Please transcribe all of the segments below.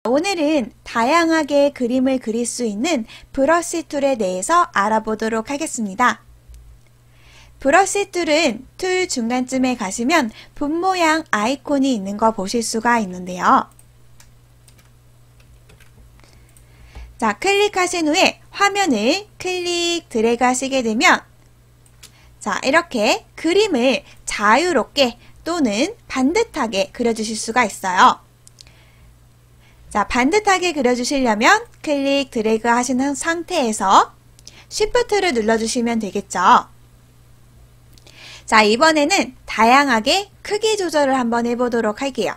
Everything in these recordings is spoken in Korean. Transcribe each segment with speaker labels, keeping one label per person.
Speaker 1: 오늘은 다양하게 그림을 그릴 수 있는 브러쉬 툴에 대해서 알아보도록 하겠습니다. 브러쉬 툴은 툴 중간쯤에 가시면 분 모양 아이콘이 있는 거 보실 수가 있는데요. 자, 클릭하신 후에 화면을 클릭 드래그 하시게 되면 자, 이렇게 그림을 자유롭게 또는 반듯하게 그려주실 수가 있어요. 자, 반듯하게 그려주시려면 클릭 드래그 하신 상태에서 Shift를 눌러주시면 되겠죠. 자, 이번에는 다양하게 크기 조절을 한번 해보도록 할게요.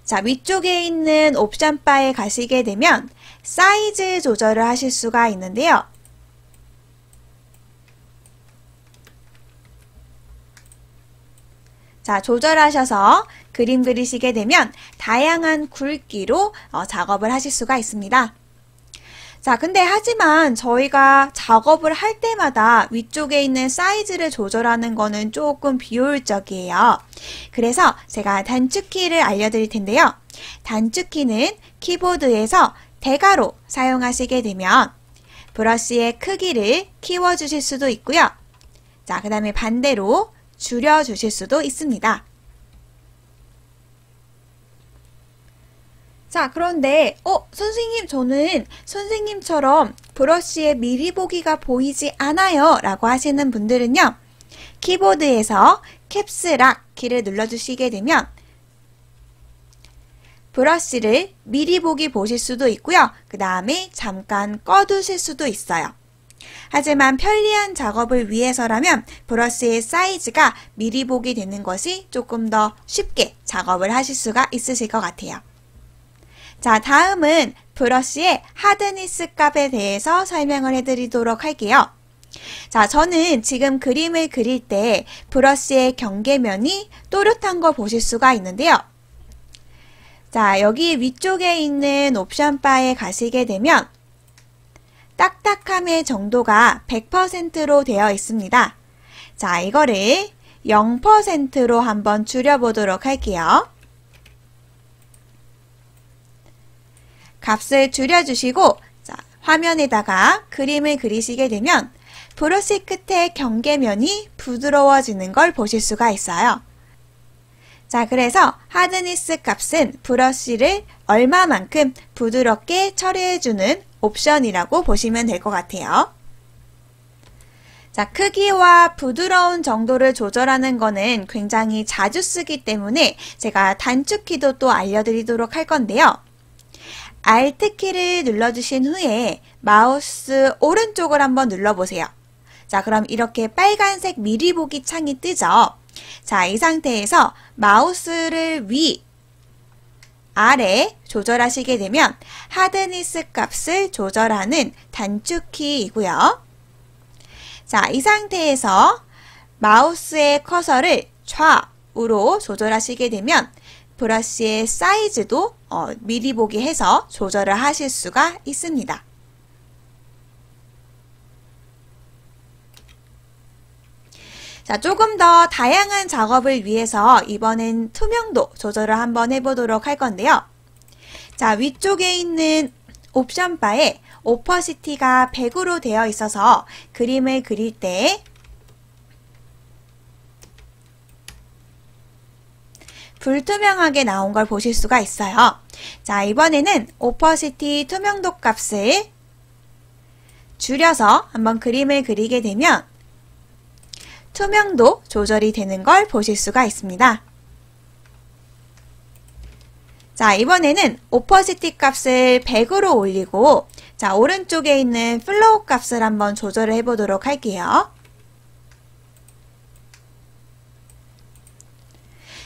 Speaker 1: 자, 위쪽에 있는 옵션 바에 가시게 되면 사이즈 조절을 하실 수가 있는데요. 자, 조절하셔서 그림 그리시게 되면 다양한 굵기로 작업을 하실 수가 있습니다. 자, 근데 하지만 저희가 작업을 할 때마다 위쪽에 있는 사이즈를 조절하는 거는 조금 비효율적이에요. 그래서 제가 단축키를 알려드릴 텐데요. 단축키는 키보드에서 대괄호 사용하시게 되면 브러쉬의 크기를 키워주실 수도 있고요. 자, 그 다음에 반대로 줄여주실 수도 있습니다. 자, 그런데 선생님, 저는 선생님처럼 브러쉬에 미리 보기가 보이지 않아요 라고 하시는 분들은요, 키보드에서 캡스락 키를 눌러주시게 되면 브러쉬를 미리 보기 보실 수도 있고요. 그 다음에 잠깐 꺼두실 수도 있어요. 하지만 편리한 작업을 위해서라면 브러쉬의 사이즈가 미리 보기 되는 것이 조금 더 쉽게 작업을 하실 수가 있으실 것 같아요. 자, 다음은 브러쉬의 하드니스 값에 대해서 설명을 해드리도록 할게요. 자, 저는 지금 그림을 그릴 때 브러쉬의 경계면이 또렷한 거 보실 수가 있는데요. 자, 여기 위쪽에 있는 옵션 바에 가시게 되면 딱딱함의 정도가 100%로 되어 있습니다. 자, 이거를 0%로 한번 줄여보도록 할게요. 값을 줄여주시고 자, 화면에다가 그림을 그리시게 되면 브러쉬 끝의 경계면이 부드러워지는 걸 보실 수가 있어요. 자, 그래서 하드니스 값은 브러쉬를 얼마만큼 부드럽게 처리해주는 옵션이라고 보시면 될 것 같아요. 자, 크기와 부드러운 정도를 조절하는 거는 굉장히 자주 쓰기 때문에 제가 단축키도 또 알려드리도록 할 건데요. Alt키를 눌러주신 후에 마우스 오른쪽을 한번 눌러보세요. 자, 그럼 이렇게 빨간색 미리 보기 창이 뜨죠. 자, 이 상태에서 마우스를 위, 아래 조절하시게 되면 하드니스 값을 조절하는 단축키이고요. 자, 이 상태에서 마우스의 커서를 좌우로 조절하시게 되면 브러쉬의 사이즈도 미리 보기 해서 조절을 하실 수가 있습니다. 자, 조금 더 다양한 작업을 위해서 이번엔 투명도 조절을 한번 해보도록 할 건데요. 자, 위쪽에 있는 옵션 바에 오퍼시티가 100으로 되어 있어서 그림을 그릴 때 불투명하게 나온 걸 보실 수가 있어요. 자, 이번에는 오퍼시티 투명도 값을 줄여서 한번 그림을 그리게 되면 투명도 조절이 되는 걸 보실 수가 있습니다. 자, 이번에는 오퍼시티 값을 100으로 올리고 자, 오른쪽에 있는 플로우 값을 한번 조절을 해보도록 할게요.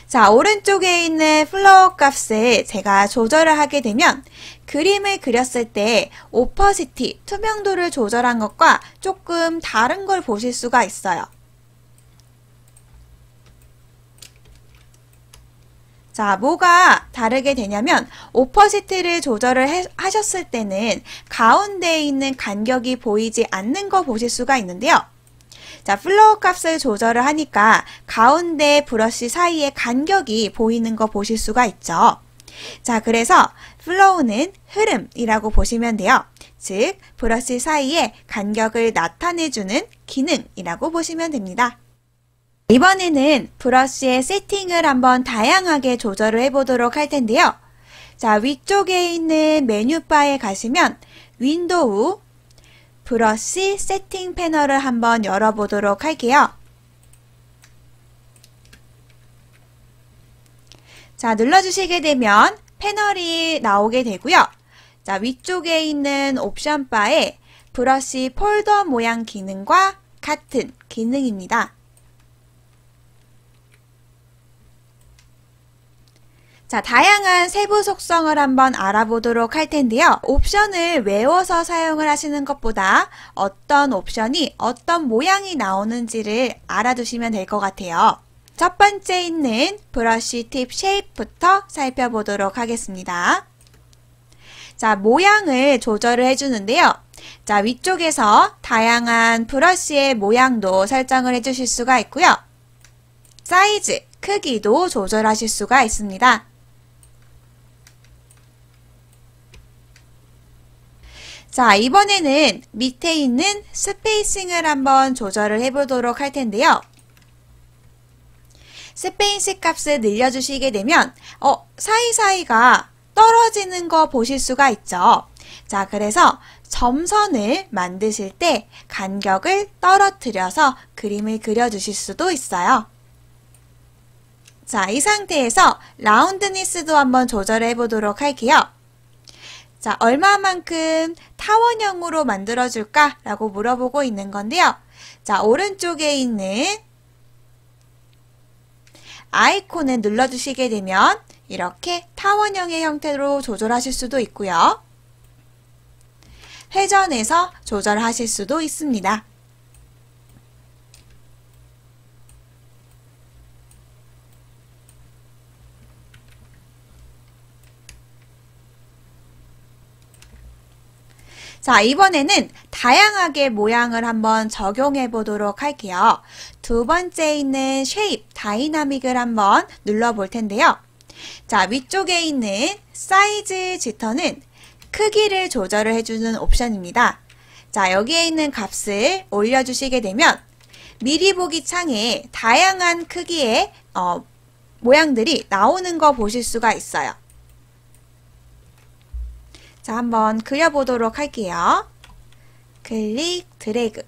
Speaker 1: 자, 오른쪽에 있는 플로우 값을 제가 조절을 하게 되면 그림을 그렸을 때 오퍼시티, 투명도를 조절한 것과 조금 다른 걸 보실 수가 있어요. 자, 뭐가 다르게 되냐면 오퍼시티를 조절을 하셨을 때는 가운데에 있는 간격이 보이지 않는 거 보실 수가 있는데요. 자, 플로우 값을 조절을 하니까 가운데 브러쉬 사이에 간격이 보이는 거 보실 수가 있죠. 자, 그래서 플로우는 흐름이라고 보시면 돼요. 즉, 브러쉬 사이에 간격을 나타내주는 기능이라고 보시면 됩니다. 이번에는 브러쉬의 세팅을 한번 다양하게 조절을 해보도록 할 텐데요. 자, 위쪽에 있는 메뉴바에 가시면 윈도우, 브러쉬 세팅 패널을 한번 열어보도록 할게요. 자, 눌러주시게 되면 패널이 나오게 되고요. 자, 위쪽에 있는 옵션 바에 브러쉬 폴더 모양 기능과 같은 기능입니다. 자, 다양한 세부 속성을 한번 알아보도록 할 텐데요. 옵션을 외워서 사용을 하시는 것보다 어떤 옵션이 어떤 모양이 나오는지를 알아두시면 될 것 같아요. 첫 번째 있는 브러쉬 팁 쉐입부터 살펴보도록 하겠습니다. 자, 모양을 조절을 해주는데요. 자, 위쪽에서 다양한 브러쉬의 모양도 설정을 해주실 수가 있고요. 사이즈, 크기도 조절하실 수가 있습니다. 자, 이번에는 밑에 있는 스페이싱을 한번 조절을 해보도록 할 텐데요. 스페이싱 값을 늘려주시게 되면 사이사이가 떨어지는 거 보실 수가 있죠. 자, 그래서 점선을 만드실 때 간격을 떨어뜨려서 그림을 그려주실 수도 있어요. 자, 이 상태에서 라운드니스도 한번 조절을 해보도록 할게요. 자, 얼마만큼 타원형으로 만들어줄까? 라고 물어보고 있는 건데요. 자, 오른쪽에 있는 아이콘을 눌러주시게 되면 이렇게 타원형의 형태로 조절하실 수도 있고요. 회전해서 조절하실 수도 있습니다. 자, 이번에는 다양하게 모양을 한번 적용해 보도록 할게요. 두 번째 있는 쉐입, 다이나믹을 한번 눌러볼 텐데요. 자, 위쪽에 있는 사이즈 지터는 크기를 조절을 해주는 옵션입니다. 자, 여기에 있는 값을 올려주시게 되면 미리 보기 창에 다양한 크기의 모양들이 나오는 거 보실 수가 있어요. 자, 한번 그려보도록 할게요. 클릭, 드래그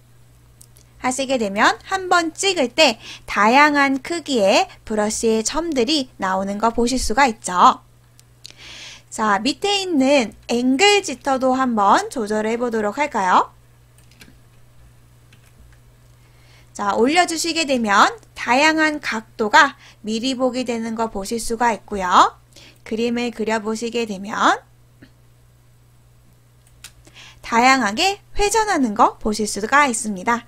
Speaker 1: 하시게 되면 한번 찍을 때 다양한 크기의 브러쉬의 점들이 나오는 거 보실 수가 있죠. 자, 밑에 있는 앵글 지터도 한번 조절해 보도록 할까요? 자, 올려주시게 되면 다양한 각도가 미리 보기 되는 거 보실 수가 있고요. 그림을 그려보시게 되면 다양하게 회전하는 거 보실 수가 있습니다.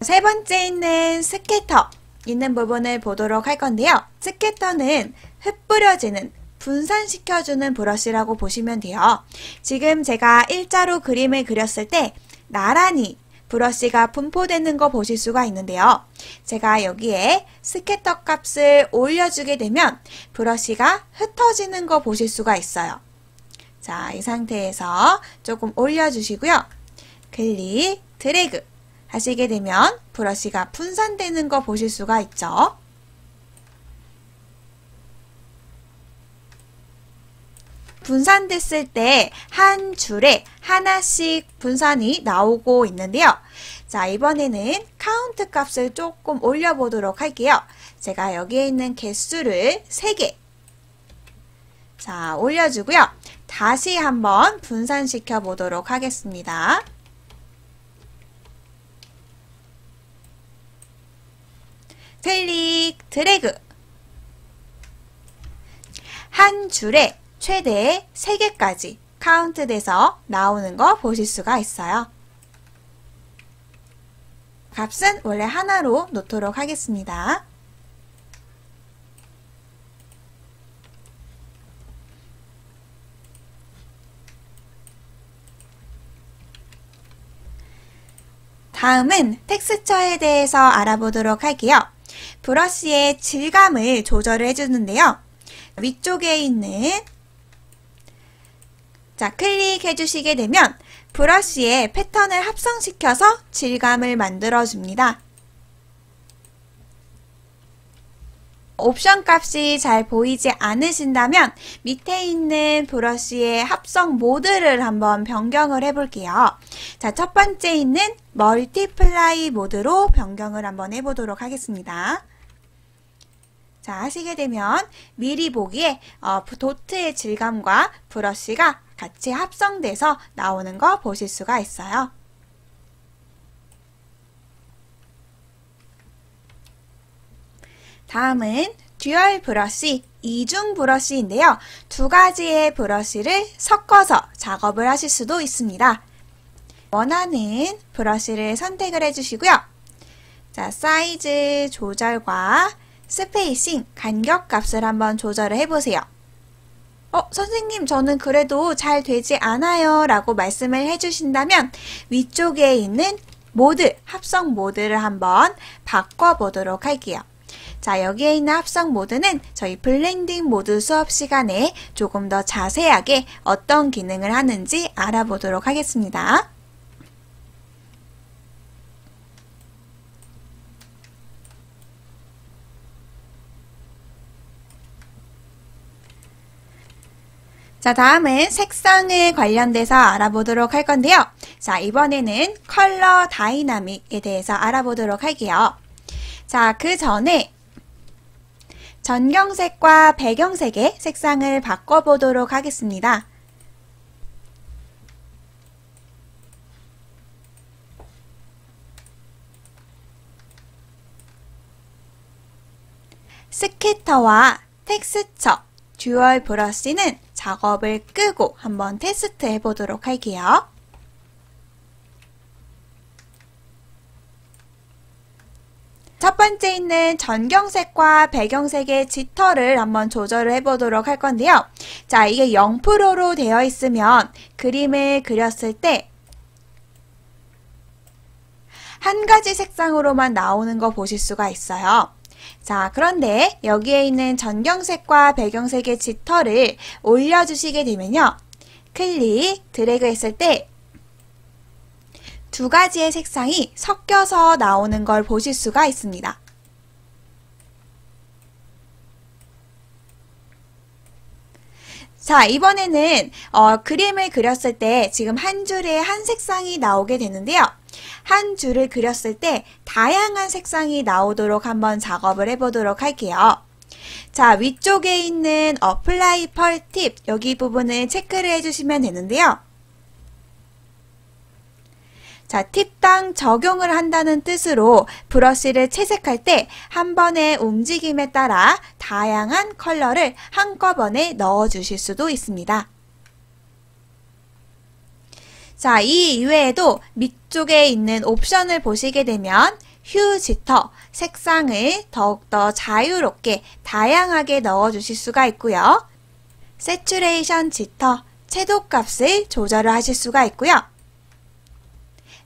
Speaker 1: 세 번째 있는 스캐터 있는 부분을 보도록 할 건데요. 스캐터는 흩뿌려지는, 분산시켜주는 브러쉬라고 보시면 돼요. 지금 제가 일자로 그림을 그렸을 때 나란히 브러쉬가 분포되는 거 보실 수가 있는데요. 제가 여기에 스캐터 값을 올려주게 되면 브러쉬가 흩어지는 거 보실 수가 있어요. 자, 이 상태에서 조금 올려주시고요. 클릭, 드래그 하시게 되면 브러쉬가 분산되는 거 보실 수가 있죠. 분산됐을 때 한 줄에 하나씩 분산이 나오고 있는데요. 자, 이번에는 카운트 값을 조금 올려보도록 할게요. 제가 여기에 있는 개수를 3개 자, 올려주고요. 다시 한번 분산시켜 보도록 하겠습니다. 클릭, 드래그 한 줄에 최대 3개까지 카운트돼서 나오는 거 보실 수가 있어요. 값은 원래 하나로 놓도록 하겠습니다. 다음은 텍스처에 대해서 알아보도록 할게요. 브러쉬의 질감을 조절을 해주는데요. 위쪽에 있는 클릭해 주시게 되면 브러쉬의 패턴을 합성시켜서 질감을 만들어 줍니다. 옵션 값이 잘 보이지 않으신다면 밑에 있는 브러쉬의 합성 모드를 한번 변경을 해볼게요. 자, 첫 번째 있는 멀티플라이 모드로 변경을 한번 해보도록 하겠습니다. 자, 하시게 되면 미리 보기에 도트의 질감과 브러쉬가 같이 합성돼서 나오는 거 보실 수가 있어요. 다음은 듀얼 브러쉬, 이중 브러쉬인데요. 두 가지의 브러쉬를 섞어서 작업을 하실 수도 있습니다. 원하는 브러쉬를 선택을 해주시고요. 자, 사이즈 조절과 스페이싱, 간격 값을 한번 조절을 해보세요. 선생님, 저는 그래도 잘 되지 않아요 라고 말씀을 해주신다면 위쪽에 있는 모드, 합성 모드를 한번 바꿔보도록 할게요. 자, 여기에 있는 합성 모드는 저희 블렌딩 모드 수업 시간에 조금 더 자세하게 어떤 기능을 하는지 알아보도록 하겠습니다. 자, 다음은 색상에 관련돼서 알아보도록 할 건데요. 자, 이번에는 컬러 다이나믹에 대해서 알아보도록 할게요. 자, 그 전에 전경색과 배경색의 색상을 바꿔보도록 하겠습니다. 스캐터와 텍스처, 듀얼 브러쉬는 작업을 끄고 한번 테스트 해보도록 할게요. 첫 번째 있는 전경색과 배경색의 지터를 한번 조절을 해보도록 할 건데요. 자, 이게 0%로 되어 있으면 그림을 그렸을 때 한 가지 색상으로만 나오는 거 보실 수가 있어요. 자, 그런데 여기에 있는 전경색과 배경색의 지터를 올려주시게 되면요. 클릭, 드래그 했을 때 두 가지의 색상이 섞여서 나오는 걸 보실 수가 있습니다. 자, 이번에는 그림을 그렸을 때 지금 한 줄에 한 색상이 나오게 되는데요. 한 줄을 그렸을 때 다양한 색상이 나오도록 한번 작업을 해보도록 할게요. 자, 위쪽에 있는 어플라이 펄 팁, 여기 부분을 체크를 해주시면 되는데요. 자, 팁당 적용을 한다는 뜻으로 브러쉬를 채색할 때 한 번의 움직임에 따라 다양한 컬러를 한꺼번에 넣어 주실 수도 있습니다. 자, 이 이외에도 밑쪽에 있는 옵션을 보시게 되면 휴 지터, 색상을 더욱더 자유롭게 다양하게 넣어 주실 수가 있고요. 세츄레이션 지터, 채도 값을 조절을 하실 수가 있고요.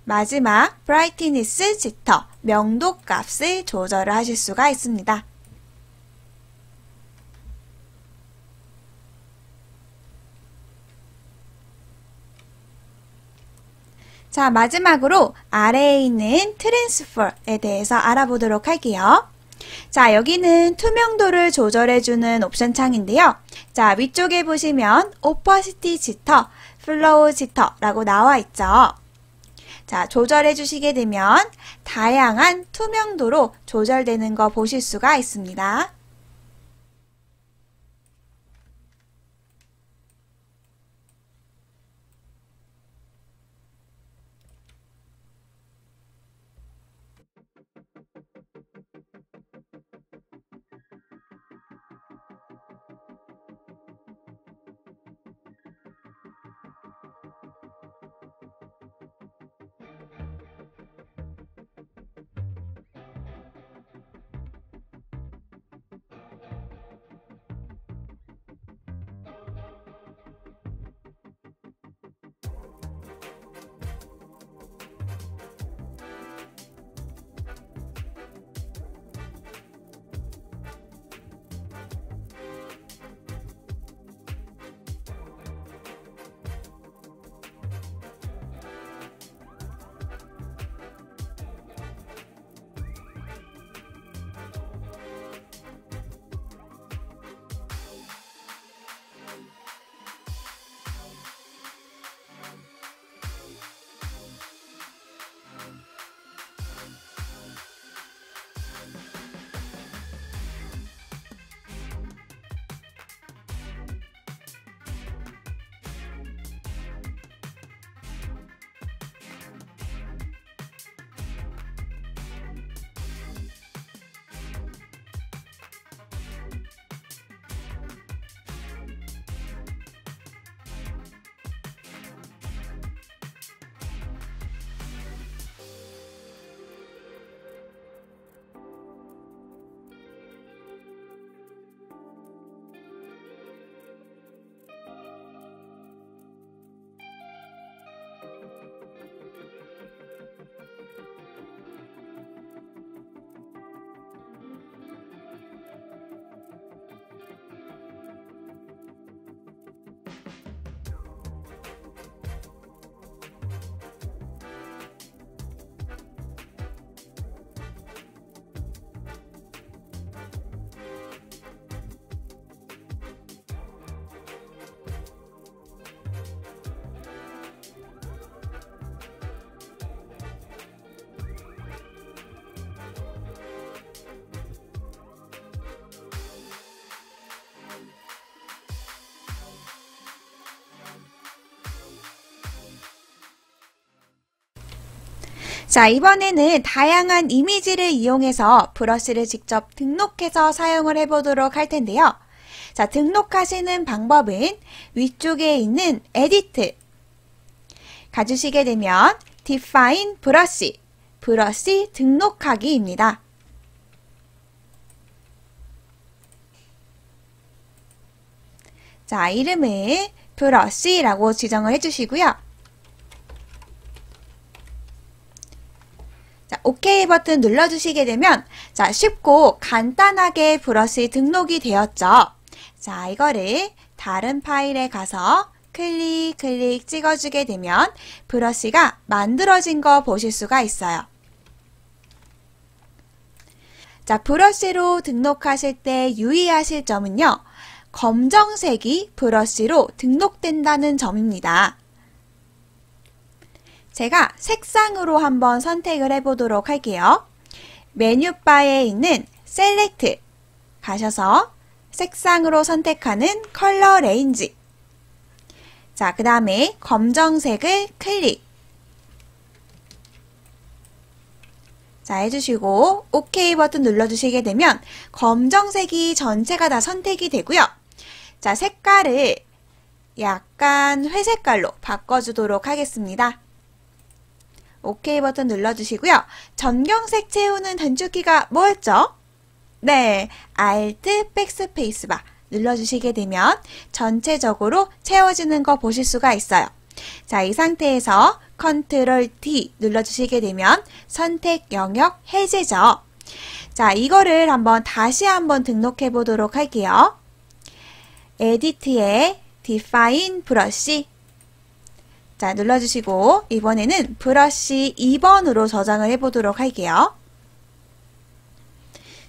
Speaker 1: 마지막 브라이트니스 지터, 명도 값을 조절을 하실 수가 있습니다. 자, 마지막으로 아래에 있는 트랜스퍼에 대해서 알아보도록 할게요. 자, 여기는 투명도를 조절해주는 옵션 창인데요. 자, 위쪽에 보시면 오퍼시티 지터, 플로우 지터라고 나와 있죠. 자, 조절해 주시게 되면 다양한 투명도로 조절되는 거 보실 수가 있습니다. 자, 이번에는 다양한 이미지를 이용해서 브러쉬를 직접 등록해서 사용을 해보도록 할 텐데요. 자, 등록하시는 방법은 위쪽에 있는 에디트 가주시게 되면 Define 브러쉬, 브러쉬 등록하기입니다. 자, 이름을 브러쉬라고 지정을 해주시고요. 자, OK 버튼 눌러주시게 되면 자, 쉽고 간단하게 브러쉬 등록이 되었죠. 자, 이거를 다른 파일에 가서 클릭 찍어주게 되면 브러쉬가 만들어진 거 보실 수가 있어요. 자, 브러쉬로 등록하실 때 유의하실 점은요. 검정색이 브러쉬로 등록된다는 점입니다. 제가 색상으로 한번 선택을 해보도록 할게요. 메뉴바에 있는 셀렉트 가셔서 색상으로 선택하는 컬러 레인지. 자, 그 다음에 검정색을 클릭. 자, 해주시고 OK 버튼 눌러주시게 되면 검정색이 전체가 다 선택이 되고요. 자, 색깔을 약간 회색깔로 바꿔주도록 하겠습니다. OK 버튼 눌러주시고요. 전경색 채우는 단축키가 뭐였죠? 네, Alt 백스페이스바 눌러주시게 되면 전체적으로 채워지는 거 보실 수가 있어요. 자, 이 상태에서 Ctrl D 눌러주시게 되면 선택 영역 해제죠. 자, 이거를 다시 한번 등록해 보도록 할게요. 에디트에 Define 브러쉬. 자, 눌러주시고 이번에는 브러쉬 2번으로 저장을 해보도록 할게요.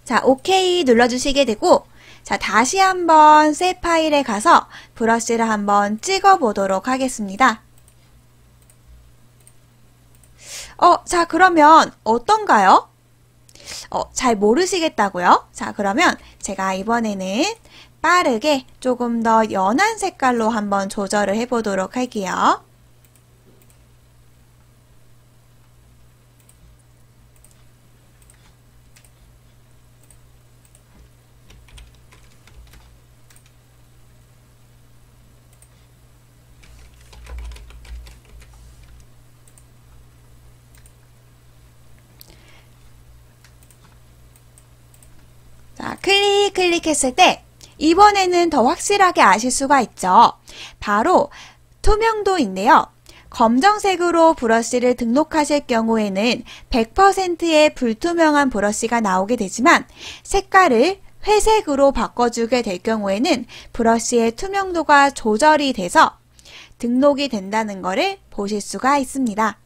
Speaker 1: 자, OK 눌러주시게 되고 자, 다시 한번 새 파일에 가서 브러쉬를 한번 찍어 보도록 하겠습니다. 자, 그러면 어떤가요? 잘 모르시겠다고요? 자, 그러면 제가 이번에는 빠르게 조금 더 연한 색깔로 한번 조절을 해보도록 할게요. 자, 클릭했을 때 이번에는 더 확실하게 아실 수가 있죠. 바로 투명도인데요. 검정색으로 브러쉬를 등록하실 경우에는 100%의 불투명한 브러쉬가 나오게 되지만 색깔을 회색으로 바꿔주게 될 경우에는 브러쉬의 투명도가 조절이 돼서 등록이 된다는 것을 보실 수가 있습니다.